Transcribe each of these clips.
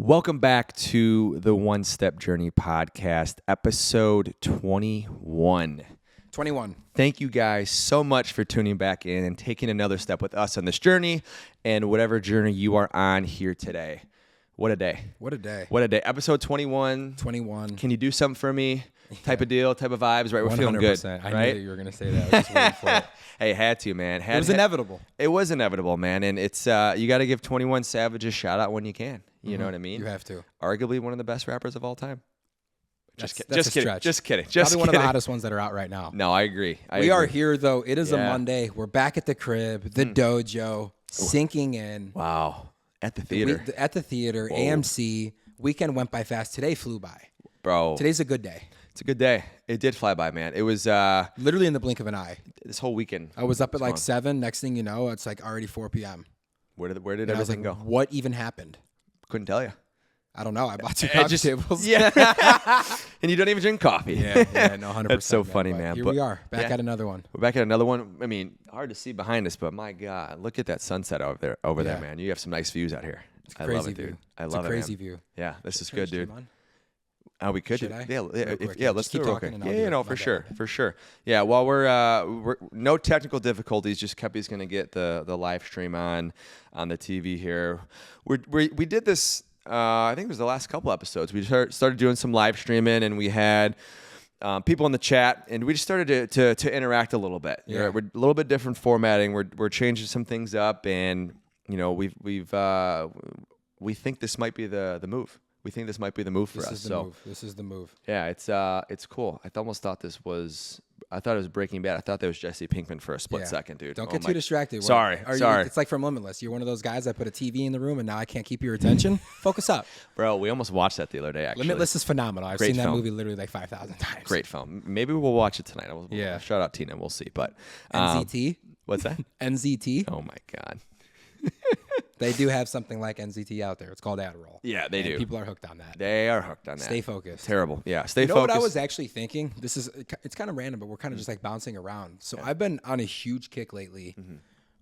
Welcome back to the One Step Journey podcast, episode 21. 21. Thank you guys so much for tuning back in and taking another step with us on this journey and whatever journey you are on here today. What a day. What a day. What a day. Episode 21. 21. Can you do something for me? Type of deal, type of vibes, right? We're feeling good. I right? knew that you were going to say that. I was just waiting for it. Hey, had to, man. It was inevitable. It was inevitable, man. And it's you got to give 21 Savage a shout out when you can. You know what I mean? You have to. Arguably one of the best rappers of all time. Just kidding. Just kidding. Just Probably one of the hottest ones that are out right now. No, I agree. We are here, though. It is a Monday. We're back at the crib, the dojo, sinking in. Wow. At the theater. At the theater, Whoa. AMC. Weekend went by fast. Today flew by. Bro. Today's a good day. It's a good day. It did fly by, man. It was literally in the blink of an eye. This whole weekend. I was up at like 7. Next thing you know, it's like already 4 p.m. Where did everything go? What even happened? Couldn't tell you. I don't know. I bought 2 coffee tables. Yeah. And you don't even drink coffee. Yeah, no, 100%. That's so funny, man. Here we are, back at another one. We're back at another one. I mean, hard to see behind us, but my God, look at that sunset over there, man. You have some nice views out here. I love it, dude. I love it, man. It's a crazy view. Yeah, this is good, dude. We could. Should I? Yeah, let's do it real quick. Yeah, for sure. Yeah, while we're no technical difficulties, just Kepi's gonna get the live stream on the TV here. We did this. I think it was the last couple episodes. We started doing some live streaming, and we had people in the chat, and we just started to interact a little bit. Yeah. We're a little bit different formatting. We're changing some things up, and you know we think this might be the move. We think this might be the move for us. This is the move. Yeah, it's cool. I almost thought it was Breaking Bad. I thought that was Jesse Pinkman for a split second, dude. Don't get too distracted. Sorry. It's like from Limitless. You're one of those guys that put a TV in the room and now I can't keep your attention. Focus up. Bro, we almost watched that the other day, actually. Limitless is phenomenal. I've Great seen that film. movie literally like 5,000 times. Great film. Maybe we'll watch it tonight. Yeah. Shout out Tina. We'll see. But NZT? What's that? NZT? Oh, my God. They do have something like NZT out there. It's called Adderall. Yeah, they do. People are hooked on that. They are hooked on that. Stay focused. Terrible. Yeah, stay focused. You know what I was actually thinking? It's kind of random, but we're kind of just like bouncing around. So I've been on a huge kick lately. Mm-hmm.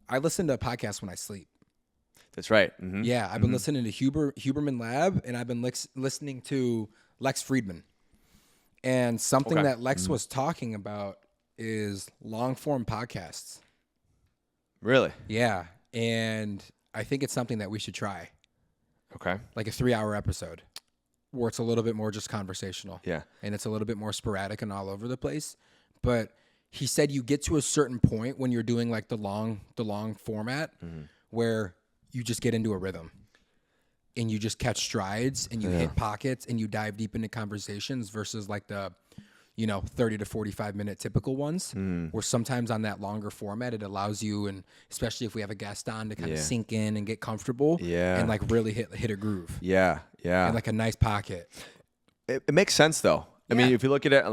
I listen to podcasts when I sleep. That's right. Mm-hmm. Yeah, I've been listening to Huberman Lab, and I've been listening to Lex Friedman. And something that Lex was talking about is long-form podcasts. Really? Yeah, and I think it's something that we should try. Okay. Like a 3-hour episode where it's a little bit more just conversational. Yeah. And it's a little bit more sporadic and all over the place. But he said you get to a certain point when you're doing like the long format where you just get into a rhythm and you just catch strides and you hit pockets and you dive deep into conversations versus like the 30 to 45 minute typical ones where sometimes on that longer format, it allows you, and especially if we have a guest on, to kind of sink in and get comfortable and like really hit a groove. Yeah. And like a nice pocket. It makes sense though. I mean, if you look at it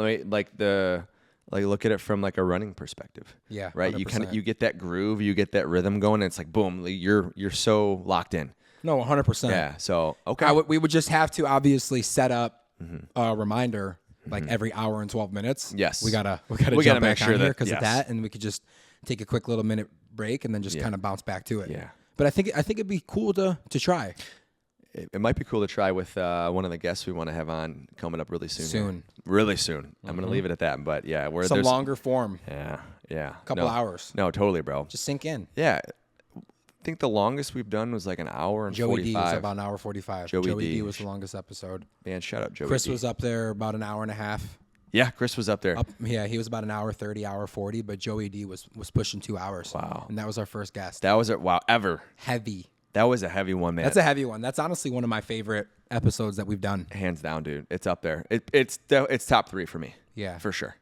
look at it from like a running perspective. Yeah. Right. 100%. You get that groove, you get that rhythm going, and it's like boom, you're so locked in. No, 100%. Yeah. So okay. We would just have to obviously set up a reminder. Like every hour and 12 minutes. Yes. We gotta jump back on here because of that, and we could just take a quick little minute break and then just kind of bounce back to it. Yeah. But I think it'd be cool to try. It might be cool to try with one of the guests we want to have on coming up really soon. Really soon. I'm gonna leave it at that. But yeah, some longer form. Yeah. Couple hours. No, totally, bro. Just sink in. Yeah. I think the longest we've done was like an hour and 45. Joey D was about an hour 45. Joey D was the longest episode. Man, shout out Joey Chris D. was up there about an hour and a half. Yeah, Chris was up there. He was about an hour 30, hour 40, but Joey D was pushing 2 hours. Wow. And that was our first guest. That was ever. Heavy. That was a heavy one, man. That's a heavy one. That's honestly one of my favorite episodes that we've done. Hands down, dude. It's up there. It's top 3 for me. Yeah. For sure.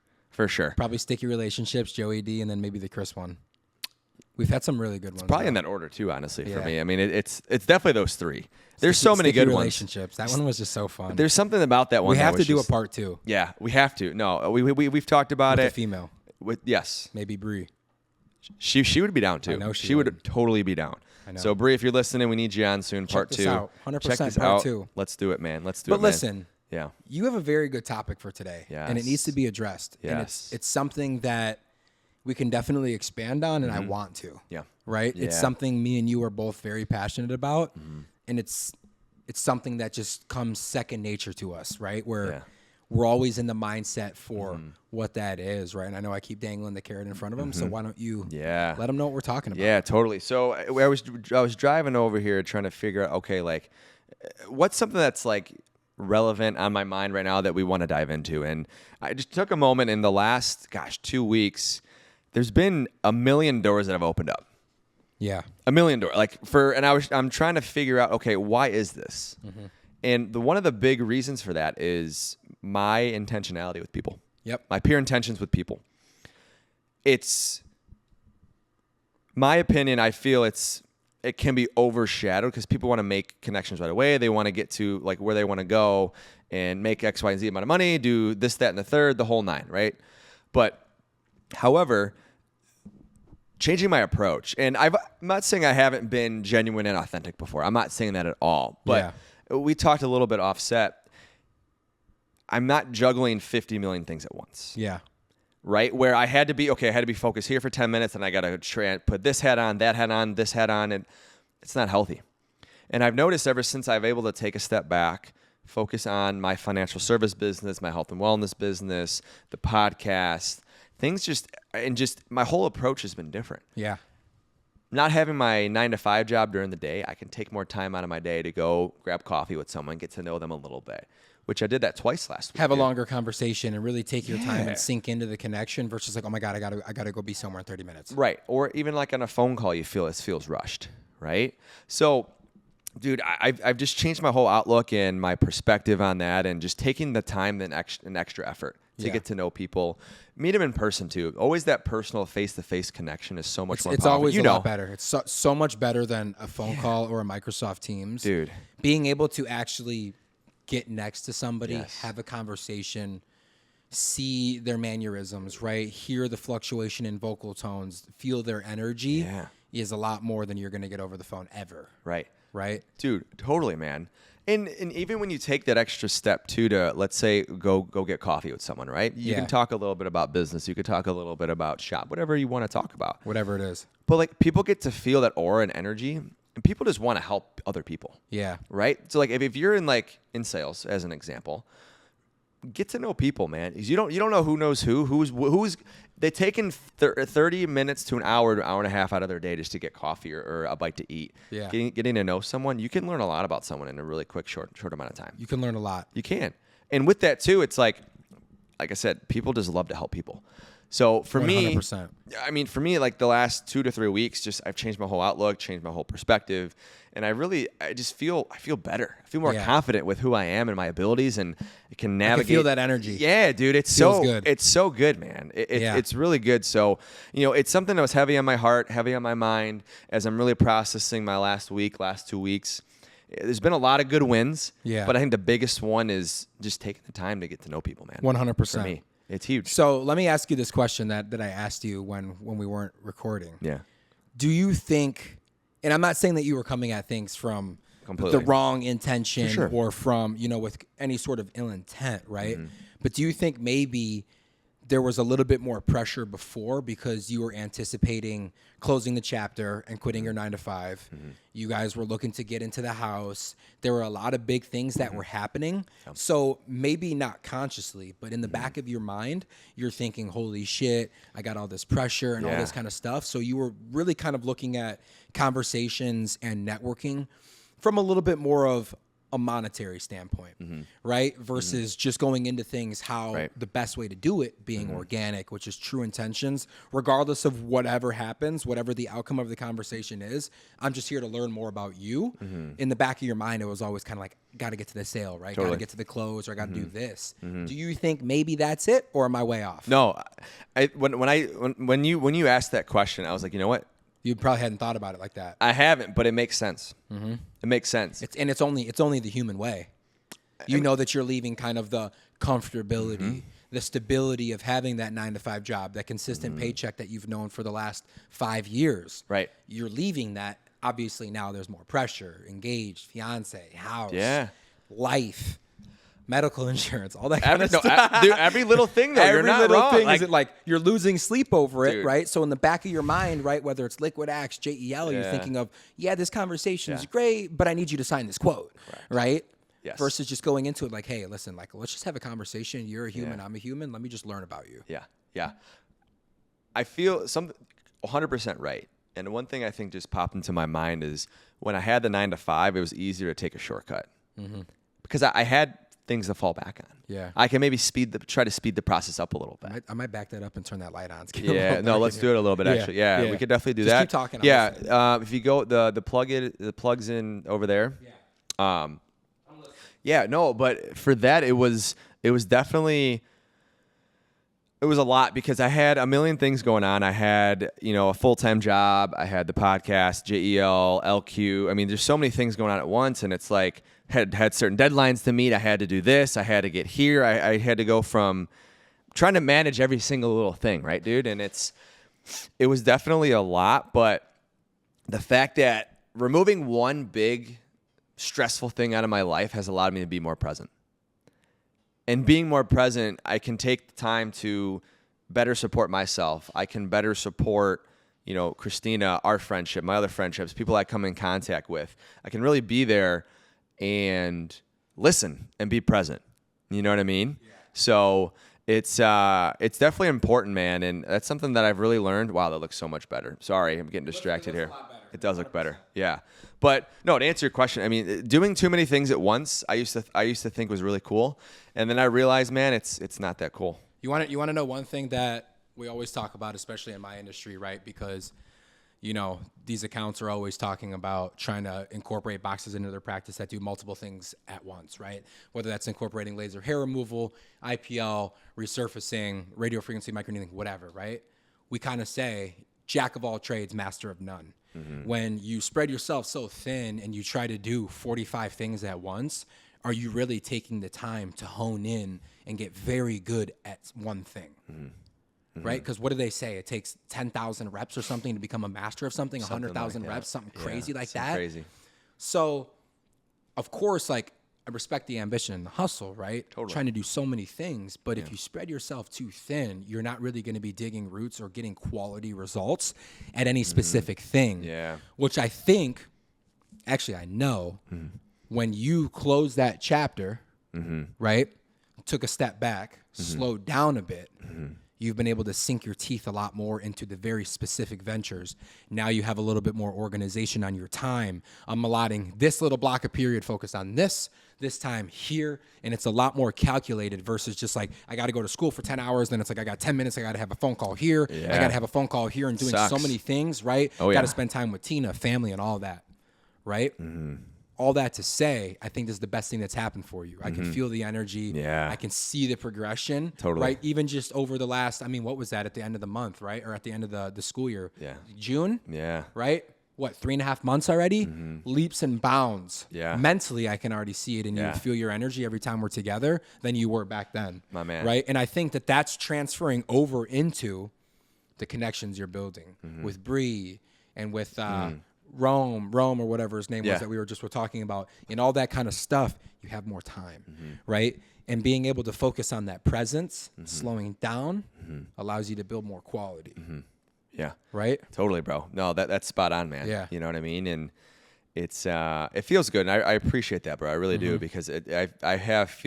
Probably Sticky Relationships, Joey D, and then maybe the Chris one. We've had some really good ones. Probably in that order too, honestly, for me. I mean, it's definitely those 3. There's so many Sticky good Relationships. That one was just so fun. There's something about that one. We have to do a part 2. Yeah, we have to. No, we've talked about with it. A female. Yes. Maybe Bree. She would be down too. I know she would totally be down. I know. So Bree, if you're listening, we need you on soon. Part 2. Check this out. 100% Check this part out. 2. Let's do it, man. Let's do it. But listen, yeah, you have a very good topic for today, and it needs to be addressed. Yes. And it's something that we can definitely expand on, and I want to. Yeah. Right. Yeah. It's something me and you are both very passionate about, and it's it's something that just comes second nature to us, right? Where we're always in the mindset for what that is, right? And I know I keep dangling the carrot in front of them, so why don't you let them know what we're talking about? Yeah, totally. So I was driving over here trying to figure out, okay, like what's something that's like relevant on my mind right now that we want to dive into. And I just took a moment in the last, 2 weeks. There's been a million doors that have opened up. Yeah. A million doors. I'm trying to figure out, okay, why is this? And one of the big reasons for that is my intentionality with people. Yep. My pure intentions with people. It's my opinion. I feel it can be overshadowed because people want to make connections right away. They want to get to like where they want to go and make X, Y, and Z amount of money, do this, that, and the third, the whole nine, right? But however, changing my approach, and I'm not saying I haven't been genuine and authentic before. I'm not saying that at all. But we talked a little bit offset. I'm not juggling 50 million things at once. Yeah. Right? Where I had to be focused here for 10 minutes and I got to put this hat on, that hat on, this hat on, and it's not healthy. And I've noticed ever since I've able to take a step back, focus on my financial service business, my health and wellness business, the podcast, things just my whole approach has been different. Yeah. Not having my 9-to-5 job during the day, I can take more time out of my day to go grab coffee with someone, get to know them a little bit, which I did that twice last week. Have a longer conversation and really take your time and sink into the connection versus like, oh my God, I gotta go be somewhere in 30 minutes. Right. Or even like on a phone call, you feel it feels rushed, right? So, dude, I've just changed my whole outlook and my perspective on that, and just taking the time and extra effort to get to know people, meet them in person too. Always that personal face-to-face connection is so much more It's powerful. always a lot better. It's so much better than a phone call or a Microsoft Teams. Dude. Being able to actually get next to somebody, have a conversation, see their mannerisms, right? Hear the fluctuation in vocal tones, feel their energy is a lot more than you're going to get over the phone ever. Right. Right? Dude, totally, man. And even when you take that extra step too to, let's say, go get coffee with someone, right? You can talk a little bit about business. You could talk a little bit about shop, whatever you want to talk about. Whatever it is. But like people get to feel that aura and energy, and people just want to help other people. Yeah. Right? So like if you're in sales, as an example, get to know people, man. You don't know who knows who's they taking 30 minutes to an hour and a half out of their day just to get coffee or a bite to eat. Yeah. Getting to know someone, you can learn a lot about someone in a really quick, short amount of time. You can learn a lot. You can. And with that too, it's like I said, people just love to help people. So for 100%. me, like the last 2 to 3 weeks, just I've changed my whole outlook, changed my whole perspective, and I feel better. I feel more confident with who I am and my abilities, and I can navigate. I can feel that energy. Yeah, dude, it's good. It's so good, man. It's really good. So it's something that was heavy on my heart, heavy on my mind as I'm really processing my last 2 weeks. There's been a lot of good wins, but I think the biggest one is just taking the time to get to know people, man. 100%. For me. It's huge. So let me ask you this question that I asked you when we weren't recording. Yeah. Do you think, and I'm not saying that you were coming at things from the wrong intention or from, with any sort of ill intent, right? Mm-hmm. But do you think maybe there was a little bit more pressure before because you were anticipating closing the chapter and quitting your 9-to-5? Mm-hmm. You guys were looking to get into the house. There were a lot of big things that were happening. Yep. So maybe not consciously, but in the back of your mind, you're thinking, holy shit, I got all this pressure and all this kind of stuff. So you were really kind of looking at conversations and networking from a little bit more of a monetary standpoint, right? Versus just going into things how the best way to do it being organic, which is true intentions, regardless of whatever happens, whatever the outcome of the conversation is. I'm just here to learn more about you. In the back of your mind, it was always kind of like, got to get to the sale, right? Got to get to the close, or I got to do this. Do you think maybe that's it, or am I way off? No, when you asked that question, I was like, you know what? You probably hadn't thought about it like that. I haven't, but it makes sense. It makes sense. It's only the human way. You know that you're leaving kind of the comfortability, the stability of having that 9-to-5 job, that consistent paycheck that you've known for the last 5 years. Right. You're leaving that. Obviously, now there's more pressure, engaged, fiance, house, life. medical insurance, all that kind of stuff. Dude, every little thing though, you're not wrong. Thing is it like you're losing sleep over it, right? So in the back of your mind, right, whether it's Liquid Axe, JEL, you're thinking of, this conversation is great, but I need you to sign this quote, right? Yes. Versus just going into it like, hey, listen, like, let's just have a conversation. You're a human, I'm a human. Let me just learn about you. Yeah. I feel 100% right. And one thing I think just popped into my mind is when I had the 9 to 5, it was easier to take a shortcut because I had things to fall back on. Yeah. I can maybe try to speed the process up a little bit. I might back that up and turn that light on. Let's do it a little bit actually. Yeah. We could definitely do that. Keep talking. If you go, the plug's in over there. But for that, it was definitely, it was a lot because I had a million things going on. I had, a full-time job. I had the podcast, JEL, LQ. I mean, there's so many things going on at once, and it's like had certain deadlines to meet. I had to do this. I had to get here. I had to go from trying to manage every single little thing, right, dude? And it was definitely a lot, but the fact that removing one big stressful thing out of my life has allowed me to be more present. And being more present, I can take the time to better support myself. I can better support, Christina, our friendship, my other friendships, people I come in contact with. I can really be there and listen and be present. You know what I mean? Yeah. So it's definitely important, man. And that's something that I've really learned. Wow, that looks so much better. Sorry, I'm getting distracted here. It does look better. Yeah. But no, to answer your question, I mean, doing too many things at once, I used to think was really cool. And then I realized, man, it's not that cool. You want to know one thing that we always talk about, especially in my industry, right? Because, these accounts are always talking about trying to incorporate boxes into their practice that do multiple things at once, right? Whether that's incorporating laser hair removal, IPL, resurfacing, radio frequency microneedling, whatever, right? We kind of say, jack of all trades, master of none. Mm-hmm. When you spread yourself so thin and you try to do 45 things at once, are you really taking the time to hone in and get very good at one thing? Mm-hmm. Right? Because what do they say? It takes 10,000 reps or something to become a master of something, 100,000 reps, something crazy like that. Crazy. So, of course, like, I respect the ambition and the hustle, right? Totally. Trying to do so many things. But if you spread yourself too thin, you're not really going to be digging roots or getting quality results at any specific thing. Yeah. Which I think, actually, I know, when you close that chapter, right, took a step back, slowed down a bit, you've been able to sink your teeth a lot more into the very specific ventures. Now you have a little bit more organization on your time. I'm allotting this little block of period focused on this time here, and it's a lot more calculated versus just like, I got to go to school for 10 hours, then it's like, I got 10 minutes, I got to have a phone call here, I got to have a phone call here, and doing so many things, right? Got to spend time with Tina, family, and all that, right? All that to say, I think this is the best thing that's happened for you. I can feel the energy. Yeah. I can see the progression. Totally. Right? Even just over the last, what was that at the end of the month, right? Or at the end of the school year? Yeah. June? Yeah. Right? What, 3.5 months already? Leaps and bounds. Yeah. Mentally, I can already see it, and you feel your energy every time we're together than you were back then. My man. Right? And I think that that's transferring over into the connections you're building with Bree and with Rome or whatever his name was that we were talking about, and all that kind of stuff. You have more time, right? And being able to focus on that presence, slowing down, allows you to build more quality. Yeah. Right? Totally, bro. No, that's spot on, man. Yeah. You know what I mean? And it's it feels good, and I appreciate that, bro. I really do, because I've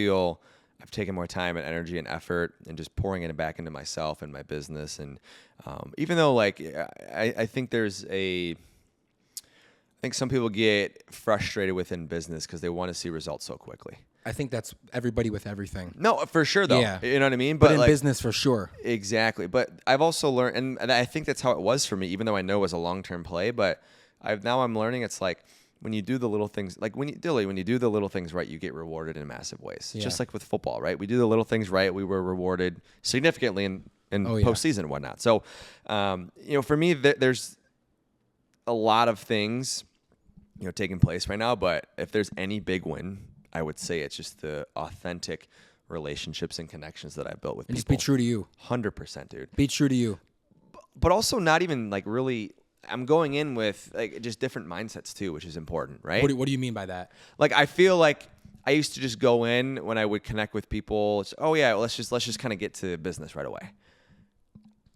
taken more time and energy and effort and just pouring it back into myself and my business. And even though, like, I think I think some people get frustrated within business because they want to see results so quickly. I think that's everybody with everything. No, for sure, though. Yeah. You know what I mean? But in business, for sure. Exactly. But I've also learned, and I think that's how it was for me, even though I know it was a long-term play. But now I'm learning it's like when you do the little things, like when you do the little things right, you get rewarded in massive ways. Yeah. Just like with football, right? We do the little things right, we were rewarded significantly in postseason and whatnot. So, for me, there's a lot of things taking place right now, but if there's any big win, I would say it's just the authentic relationships and connections that I've built with people. Just be true to you. 100%, dude. Be true to you. But also not even like really, I'm going in with like just different mindsets too, which is important, right? What do you mean by that? Like I feel like I used to just go in when I would connect with people. It's, oh yeah, let's just kind of get to business right away.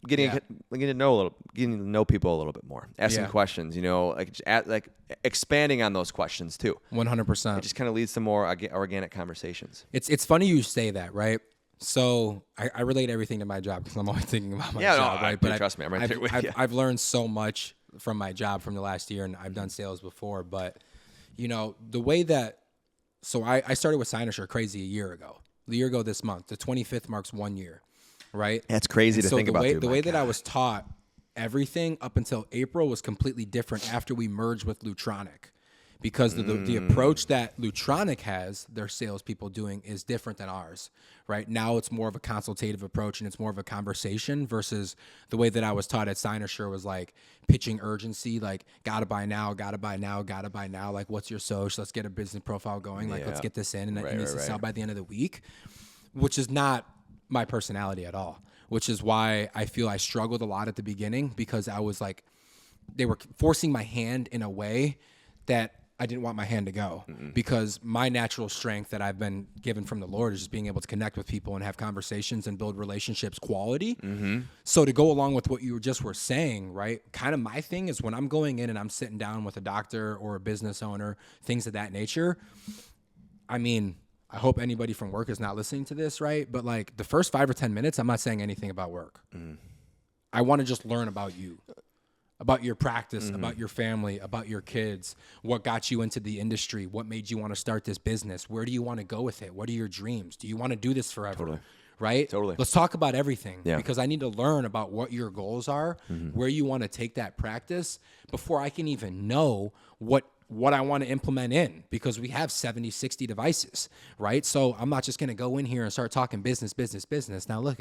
Getting to know people a little bit more, asking questions, like expanding on those questions too. 100%. It just kind of leads to more organic conversations. It's funny you say that, right? So I relate everything to my job because I'm always thinking about my job, right? But trust me, I'm right there with you. I've learned so much from my job from the last year, and I've done sales before. But the way that, so I started with Cynosure crazy a year ago. The year ago this month, the 25th marks 1 year. Right? That's crazy to think about. The way that I was taught everything up until April was completely different after we merged with Lutronic. Because the approach that Lutronic has, their salespeople doing, is different than ours. Right? Now it's more of a consultative approach and it's more of a conversation versus the way that I was taught at Cynosure was like pitching urgency, like gotta buy now, gotta buy now, gotta buy now. Like, what's your social? Let's get a business profile going. Like, let's get this in, and it needs to sell by the end of the week, which is not my personality at all, which is why I feel I struggled a lot at the beginning because I was like, they were forcing my hand in a way that I didn't want my hand to go because my natural strength that I've been given from the Lord is just being able to connect with people and have conversations and build relationships quality. So to go along with what you just were saying, right? Kind of my thing is when I'm going in and I'm sitting down with a doctor or a business owner, things of that nature. I mean, I hope anybody from work is not listening to this, right? But like the first 5 or 10 minutes, I'm not saying anything about work. I want to just learn about you, about your practice, about your family, about your kids, what got you into the industry, what made you want to start this business, where do you want to go with it, what are your dreams, do you want to do this forever? Totally. Right? Totally. Let's talk about everything because I need to learn about what your goals are, where you want to take that practice before I can even know what I want to implement in, because we have 70, 60 devices, right? So I'm not just going to go in here and start talking business. Now look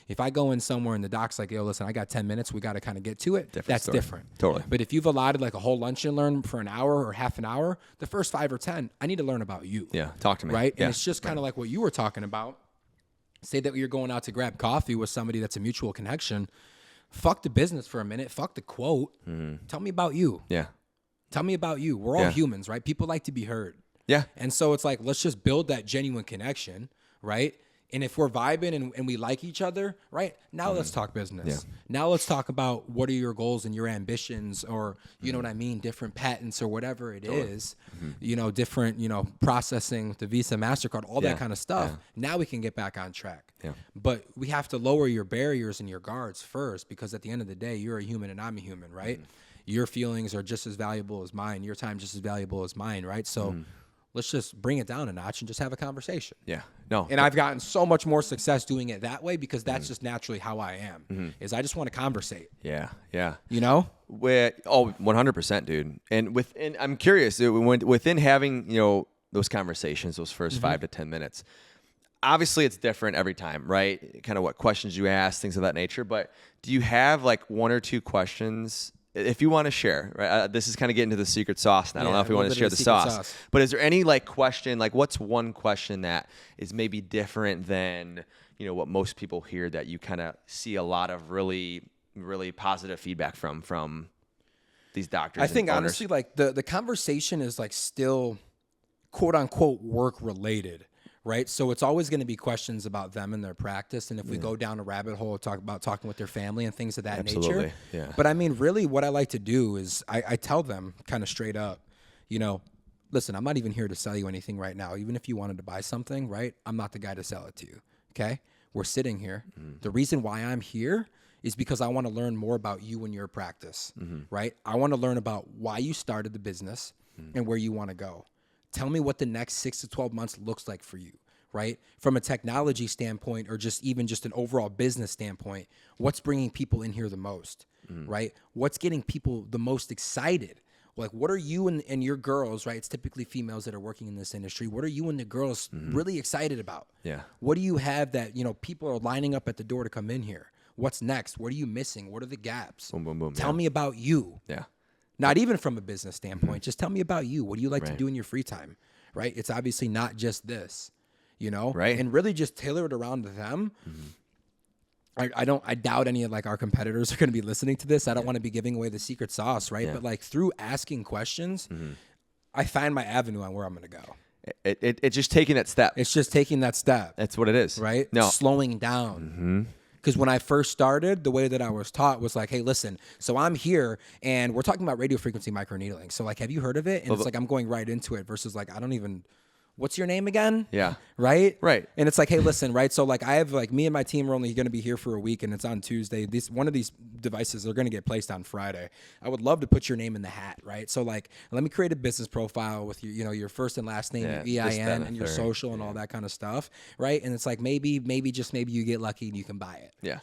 if I go in somewhere and the doc's like, yo, listen, I got 10 minutes. We got to kind of get to it. That's different. Totally. But if you've allotted like a whole lunch and learn for an hour or half an hour, the first 5 or 10, I need to learn about you. Yeah. Talk to me. Right. Yeah. And it's just kind of like what you were talking about. Say that you're going out to grab coffee with somebody that's a mutual connection. Fuck the business for a minute. Fuck the quote. Tell me about you. Yeah. Tell me about you. We're all humans, right? People like to be heard. Yeah. And so it's like, let's just build that genuine connection, right? And if we're vibing and we like each other, right? Now let's talk business. Yeah. Now let's talk about what are your goals and your ambitions, or, you know what I mean? Different patents or whatever it is, different, processing, the Visa, MasterCard, all that kind of stuff. Yeah. Now we can get back on track. Yeah. But we have to lower your barriers and your guards first, because at the end of the day, you're a human and I'm a human, right? Your feelings are just as valuable as mine. Your time just as valuable as mine, right? So let's just bring it down a notch and just have a conversation. Yeah. No. And I've gotten so much more success doing it that way because that's just naturally how I am, is I just want to conversate. Yeah. Yeah. 100%, dude. And I'm curious, within having, those conversations, those first 5 to 10 minutes, obviously it's different every time, right? Kind of what questions you ask, things of that nature. But do you have like 1 or 2 questions, if you want to share, right? This is kind of getting to the secret sauce. And I don't know if we want to share the sauce. But is there any like question, like what's one question that is maybe different than, what most people hear that you kind of see a lot of really, really positive feedback from these doctors? I think honestly, like the conversation is like still quote unquote work related. Right. So it's always going to be questions about them and their practice. And if we go down a rabbit hole, talk about talking with their family and things of that nature. Yeah. But I mean, really what I like to do is I tell them kind of straight up, listen, I'm not even here to sell you anything right now. Even if you wanted to buy something, right? I'm not the guy to sell it to you. Okay. We're sitting here. The reason why I'm here is because I want to learn more about you and your practice. Right. I want to learn about why you started the business and where you want to go. Tell me what the next 6 to 12 months looks like for you, right? From a technology standpoint, or just an overall business standpoint, what's bringing people in here the most, right? What's getting people the most excited? Like, what are you and your girls, right? It's typically females that are working in this industry. What are you and the girls really excited about? Yeah. What do you have that, people are lining up at the door to come in here? What's next? What are you missing? What are the gaps? Boom, boom, boom. Tell me about you. Yeah. Not even from a business standpoint. Just tell me about you. What do you like to do in your free time, right? It's obviously not just this, right? And really just tailor it around them. I doubt any of like our competitors are going to be listening to this. I don't want to be giving away the secret sauce, right? But like through asking questions, I find my avenue on where I'm going to go. It's just taking that step. It's just taking that step. That's what it is. Right? No. Slowing down. Because when I first started, the way that I was taught was like, hey, listen, so I'm here and we're talking about radio frequency microneedling. So like, have you heard of it? And it's like, I'm going right into it versus like, I don't even, what's your name again? Yeah. Right? Right. And it's like, hey, listen, right? So like I have like me and my team are only going to be here for a week and it's on Tuesday. One of these devices are going to get placed on Friday. I would love to put your name in the hat, right? So like, let me create a business profile with your, your first and last name, your EIN and your social and all that kind of stuff, right? And it's like, maybe you get lucky and you can buy it. Yeah.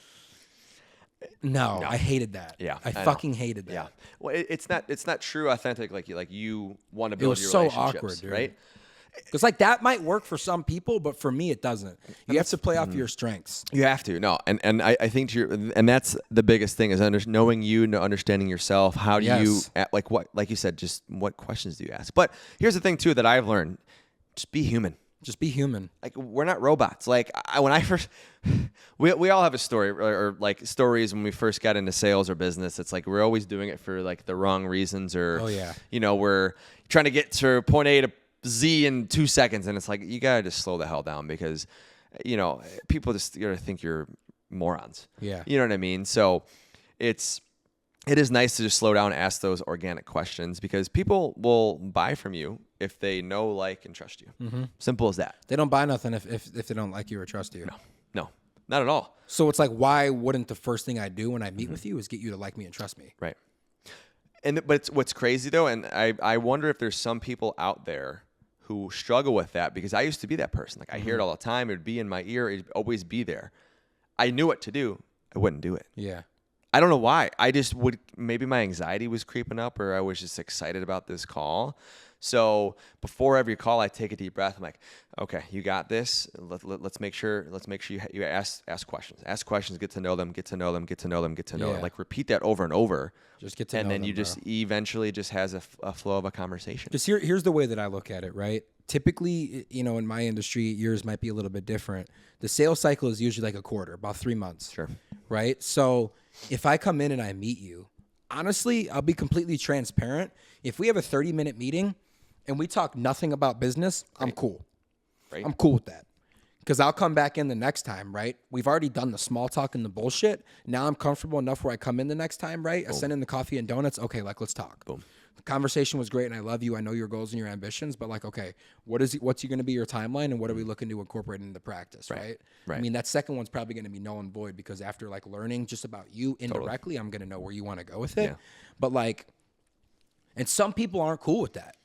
No, I hated that. Yeah, I fucking hated that. Yeah. Well, it's not true authentic like you want to build your relationships. It was so awkward, dude. Right? Because like that might work for some people, but for me it doesn't. You have to play off your strengths. You have to. No, and I think and that's the biggest thing is knowing you, understanding yourself. How do you like you said? Just what questions do you ask? But here's the thing too that I've learned: just be human. Just be human. Like we're not robots. Like when I first, we all have a story or like stories when we first got into sales or business. It's like we're always doing it for like the wrong reasons or we're trying to get to point A to Z in 2 seconds, and it's like you gotta just slow the hell down because people just think you're morons. Yeah, you know what I mean. So it is nice to just slow down and ask those organic questions because people will buy from you if they know, like, and trust you. Mm-hmm. Simple as that. They don't buy nothing if they don't like you or trust you. No, not at all. So it's like, why wouldn't the first thing I do when I meet with you is get you to like me and trust me? Right. But what's crazy though, and I wonder if there's some people out there who struggle with that because I used to be that person. Like I hear it all the time. It would be in my ear. It'd always be there. I knew what to do. I wouldn't do it. Yeah. I don't know why. I just maybe my anxiety was creeping up or I was just excited about this call. So before every call, I take a deep breath. I'm like, okay, you got this. Let's make sure you ask questions. Ask questions, get to know them. Like repeat that over and over. Just get to know them. And then you just eventually just has a flow of a conversation. Just here's the way that I look at it, right? Typically, in my industry, yours might be a little bit different. The sales cycle is usually like a quarter, about 3 months. Sure. Right? So if I come in and I meet you, honestly, I'll be completely transparent. If we have a 30-minute meeting and we talk nothing about business, I'm cool. Right. I'm cool with that. Because I'll come back in the next time, right? We've already done the small talk and the bullshit. Now I'm comfortable enough where I come in the next time, right? Boom. I send in the coffee and donuts. Okay, like, let's talk. Boom. The conversation was great and I love you. I know your goals and your ambitions, but like, okay, what's going to be your timeline and what are we looking to incorporate into practice, right? I mean, that second one's probably going to be null and void because after like learning just about you indirectly, I'm going to know where you want to go with it. Yeah. But like, and some people aren't cool with that.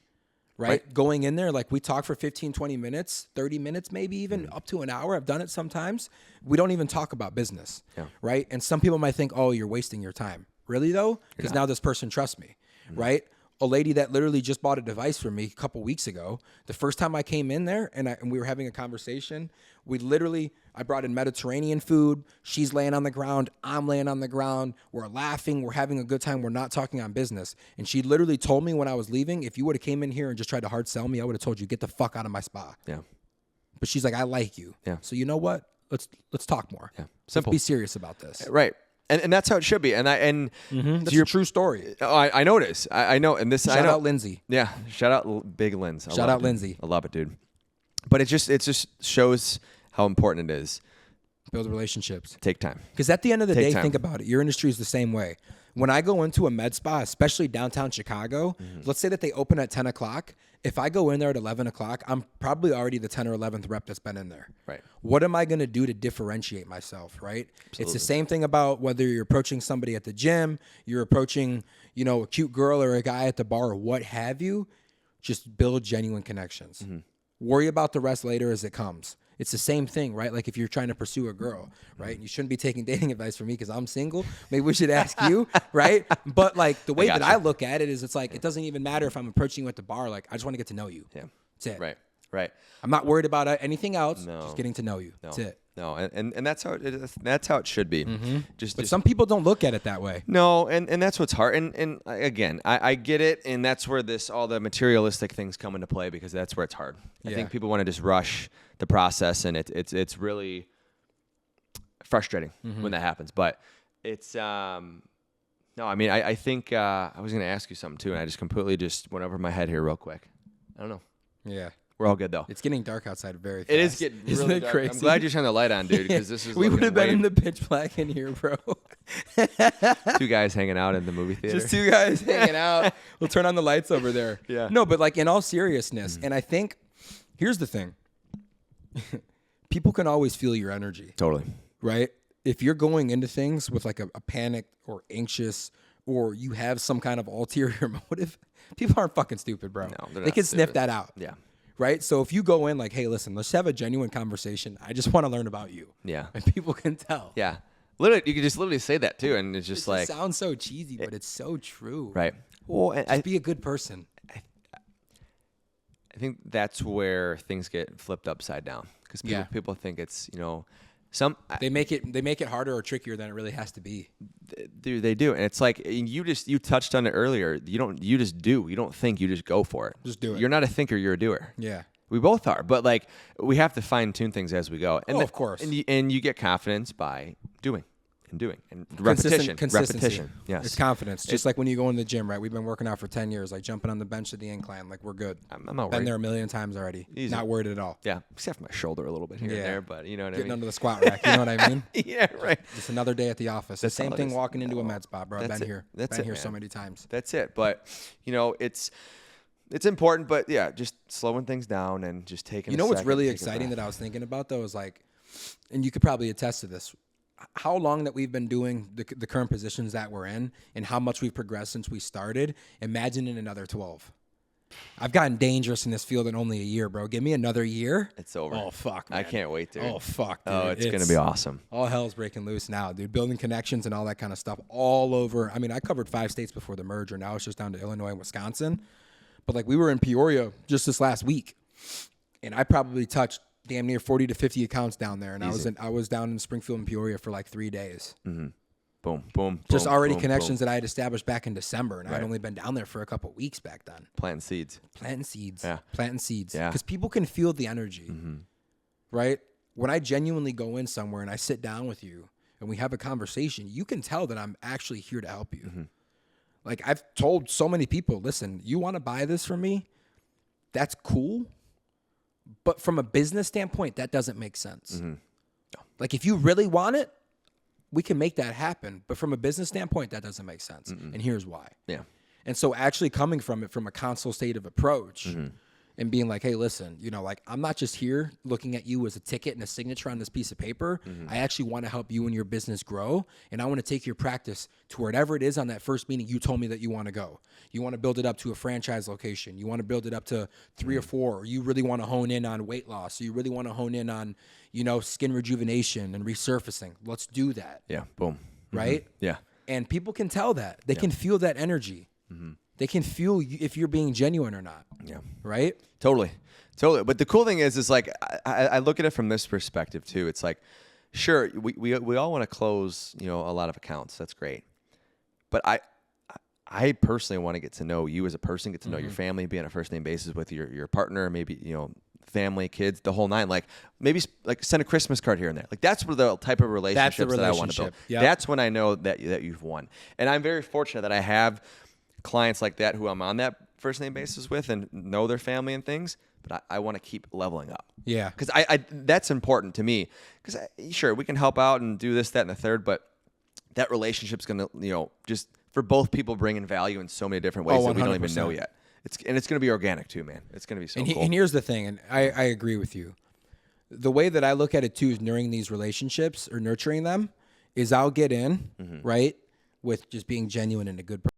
Right? Going in there, like we talk for 15, 20 minutes, 30 minutes, maybe even up to an hour. I've done it sometimes. We don't even talk about business. Yeah. Right? And some people might think, oh, you're wasting your time. Really though? Because now this person trusts me. Right? A lady that literally just bought a device from me a couple weeks ago. The first time I came in there and we were having a conversation, I brought in Mediterranean food. She's laying on the ground. I'm laying on the ground. We're laughing. We're having a good time. We're not talking on business. And she literally told me when I was leaving, if you would have came in here and just tried to hard sell me, I would have told you, get the fuck out of my spa. Yeah. But she's like, I like you. Yeah. So you know what? Let's talk more. Yeah. Simple. Let's be serious about this. Right. And that's how it should be. And that's a true story. Oh, I know it is. I know. And this, shout out Lindsay. Yeah. Shout out Big Linz. Shout out Lindsay. I love it, dude. But it just shows how important it is. Build relationships. Take time. Because at the end of the day, think about it. Your industry is the same way. When I go into a med spa, especially downtown Chicago, let's say that they open at 10 o'clock. If I go in there at 11 o'clock, I'm probably already the 10 or 11th rep that's been in there. Right. What am I going to do to differentiate myself, right? Absolutely. It's the same thing about whether you're approaching somebody at the gym, you're approaching, a cute girl or a guy at the bar or what have you. Just build genuine connections. Worry about the rest later as it comes. It's the same thing, right? Like if you're trying to pursue a girl, right? You shouldn't be taking dating advice from me because I'm single. Maybe we should ask you, right? But like the way that I look at it is it's like, it doesn't even matter if I'm approaching you at the bar. Like I just want to get to know you. Yeah. That's it. Right. I'm not worried about anything else. No. Just getting to know you. No. That's it. No, and that's how it is. That's how it should be. But some people don't look at it that way. No, and that's what's hard. And again, I get it, and that's where all the materialistic things come into play because that's where it's hard. I think people want to just rush the process, and it's really frustrating when that happens. But it's no, I mean, I think I was going to ask you something too, and I just completely went over my head here real quick. I don't know. Yeah. We're all good though. It's getting dark outside very fast. It is getting Isn't really it dark. crazy? I'm glad you turned the light on, dude, because this is we would have been way... in the pitch black in here, bro. 2 guys hanging out in the movie theater. Just 2 guys hanging out. We'll turn on the lights over there. Yeah. No, but like in all seriousness, and I think here's the thing. People can always feel your energy. Totally. Right? If you're going into things with like a panic or anxious, or you have some kind of ulterior motive, people aren't fucking stupid, bro. No, they can sniff that out. Yeah. Right? So if you go in like, hey, listen, let's have a genuine conversation. I just want to learn about you. Yeah. And people can tell. Yeah. Literally, you can just literally say that too, and it's just like... It sounds so cheesy, but it's so true. Right. Well, and be a good person. I think that's where things get flipped upside down, because people think it's, they make it harder or trickier than it really has to be. They do, and it's like you touched on it earlier. You just do. You don't think. You just go for it. Just do it. You're not a thinker. You're a doer. Yeah. We both are, but like we have to fine tune things as we go. And of course. And you get confidence by doing and repetition. Repetition. Yes. It's confidence. Just like when you go in the gym, right? We've been working out for 10 years, like jumping on the bench at the incline, like we're good. I'm not Been worried. there a million times already. Easy. Not worried at all. Yeah, except for my shoulder a little bit here and there, but you know what I Getting mean. under the squat rack, you know what I mean? Yeah, right. Just another day at the office. The same thing walking into a med spa, bro. I've been here. That's been here man. so many times. That's it. But it's important, but yeah, just slowing things down and just taking. You know what's really exciting that I was thinking about though is like, and you could probably attest to this, how long that we've been doing the current positions that we're in and how much we've progressed since we started. Imagine in another 12. I've gotten dangerous in this field in only a year, bro. Give me another year. It's over. Oh, fuck, man. I can't wait, dude. Oh, fuck, dude. Oh, it's going to be awesome. All hell's breaking loose now, dude. Building connections and all that kind of stuff all over. I mean, I covered 5 states before the merger. Now it's just down to Illinois and Wisconsin. But, like, we were in Peoria just this last week, and I probably touched damn near 40 to 50 accounts down there. And I was down in Springfield and Peoria for like 3 days. Mm-hmm. Boom, boom, just boom, already boom, connections boom. that I had established back in December, and Right. I'd only been down there for a couple weeks back then. Planting seeds. Yeah. Planting seeds. Yeah. Because people can feel the energy, right? When I genuinely go in somewhere and I sit down with you and we have a conversation, you can tell that I'm actually here to help you. Like I've told so many people, listen, you want to buy this from me? That's cool. But from a business standpoint, that doesn't make sense. No. Like if you really want it, we can make that happen. But from a business standpoint, that doesn't make sense. And here's why. Yeah. And so actually coming from it from a consultative approach and being like, hey, listen, like I'm not just here looking at you as a ticket and a signature on this piece of paper. I actually want to help you and your business grow. And I want to take your practice to wherever it is on that first meeting you told me that you want to go. You want to build it up to a franchise location. You want to build it up to 3 or 4. Or you really want to hone in on weight loss. Or you really want to hone in on, skin rejuvenation and resurfacing. Let's do that. Yeah. Boom. Right? Yeah. And people can tell that. They can feel that energy. They can feel if you're being genuine or not. Yeah. Right? Totally. But the cool thing is like I look at it from this perspective too. It's like, sure, we all want to close, a lot of accounts. That's great. But I personally want to get to know you as a person, get to know your family, be on a first name basis with your partner, maybe, family, kids, the whole nine. Like maybe like send a Christmas card here and there. Like that's what the type of relationships that I want to build. Yep. That's when I know that you've won. And I'm very fortunate that I have clients like that who I'm on that first name basis with and know their family and things, but I want to keep leveling up. Yeah. Because I that's important to me. Because sure, we can help out and do this, that, and the third, but that relationship's going to, just for both people bringing value in so many different ways that we don't even know yet. It's going to be organic too, man. It's going to be so cool. And here's the thing, and I agree with you. The way that I look at it too is nurturing these relationships or nurturing them is I'll get in, right, with just being genuine and a good person.